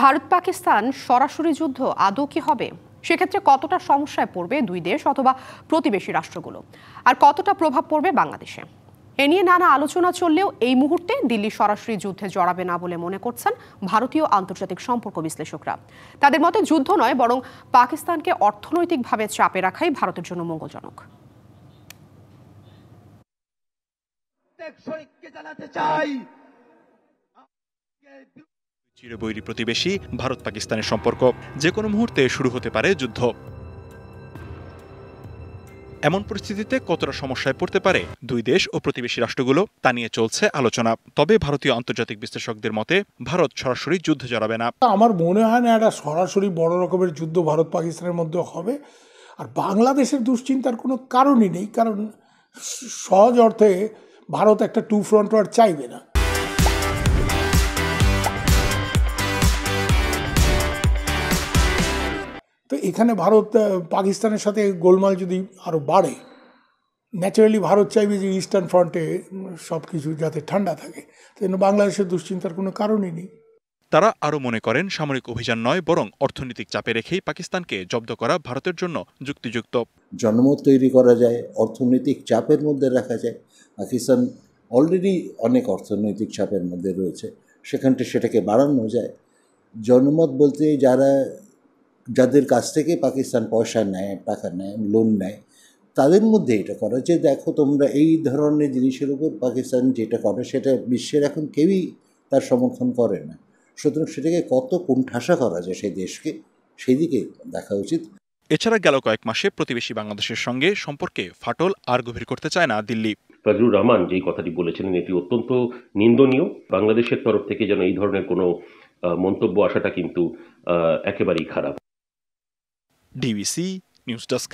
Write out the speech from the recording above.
ভারত পাকিস্তান সরাসরি যুদ্ধ আদৌ কি হবে? সেক্ষেত্রে কতটা সমস্যায় পড়বে দুই দেশ অথবা প্রতিবেশী রাষ্ট্রগুলো, আর কতটা প্রভাব পড়বে বাংলাদেশে? এ নিয়ে নানা আলোচনা চললেও এই মুহূর্তে দিল্লি সরাসরি যুদ্ধে জড়াবে না বলে মনে করছেন ভারতীয় আন্তর্জাতিক সম্পর্ক বিশ্লেষকরা। তাদের মতে যুদ্ধ নয়, বরং পাকিস্তানকে অর্থনৈতিকভাবে চাপে রাখাই ভারতের জন্য মঙ্গলজনক। চিরবৈরী প্রতিবেশী ভারত পাকিস্তানের সম্পর্ক যে কোনো মুহূর্তে শুরু হতে পারে যুদ্ধ। এমন পরিস্থিতিতে কতটা সমস্যায় পড়তে পারে দুই দেশ ও প্রতিবেশী রাষ্ট্রগুলো তা নিয়ে চলছে আলোচনা। তবে ভারতীয় আন্তর্জাতিক বিশ্লেষকদের মতে ভারত সরাসরি যুদ্ধে জড়াবে না। আমার মনে হয় না একটা সরাসরি বড় রকমের যুদ্ধ ভারত পাকিস্তানের মধ্যে হবে। আর বাংলাদেশের দুশ্চিন্তার কোনো কারণই নেই, কারণ সহজ অর্থে ভারত একটা টু ফ্রন্ট ওয়ার চাইবে না। তো এখানে ভারত পাকিস্তানের সাথে গোলমাল যদি আরও বাড়ে, ন্যাচারালি ভারত চাইবে যে ইস্টার্ন ফ্রন্টে সব কিছু যাতে ঠান্ডা থাকে। কিন্তু বাংলাদেশের দুশ্চিন্তার কোনো কারণই নেই। তারা আরও মনে করেন সামরিক অভিযান নয়, বরং অর্থনৈতিক চাপে রেখেই পাকিস্তানকে জব্দ করা ভারতের জন্য যুক্তিযুক্ত। জনমত তৈরি করা যায়, অর্থনৈতিক চাপের মধ্যে রাখা যায়। পাকিস্তান অলরেডি অনেক অর্থনৈতিক চাপের মধ্যে রয়েছে, সেটাকে বাড়ানো যায়। জনমত বলতে যাদের কাছ থেকে পাকিস্তান পয়সা নেয়, টাকা নেয়, লোন নেয়, তাদের মধ্যে এটা করা যে দেখো তোমরা এই ধরনের জিনিসের উপর পাকিস্তান যেটা করে সেটা বিশ্বের এখন কেউই তার সমর্থন করে না। সুতরাং সেটাকে কত কোণঠাসা করা যায় সেই দেশকে, সেই দিকে দেখা উচিত। এছাড়া গেল কয়েক মাসে প্রতিবেশী বাংলাদেশের সঙ্গে সম্পর্কে ফাটল আর গভীর করতে চায় না দিল্লি। ফজলুর রহমান যেই কথাটি বলেছিলেন এটি অত্যন্ত নিন্দনীয়। বাংলাদেশের তরফ থেকে যেন এই ধরনের কোনো মন্তব্য আসাটা কিন্তু একেবারেই খারাপ। DBC news desk.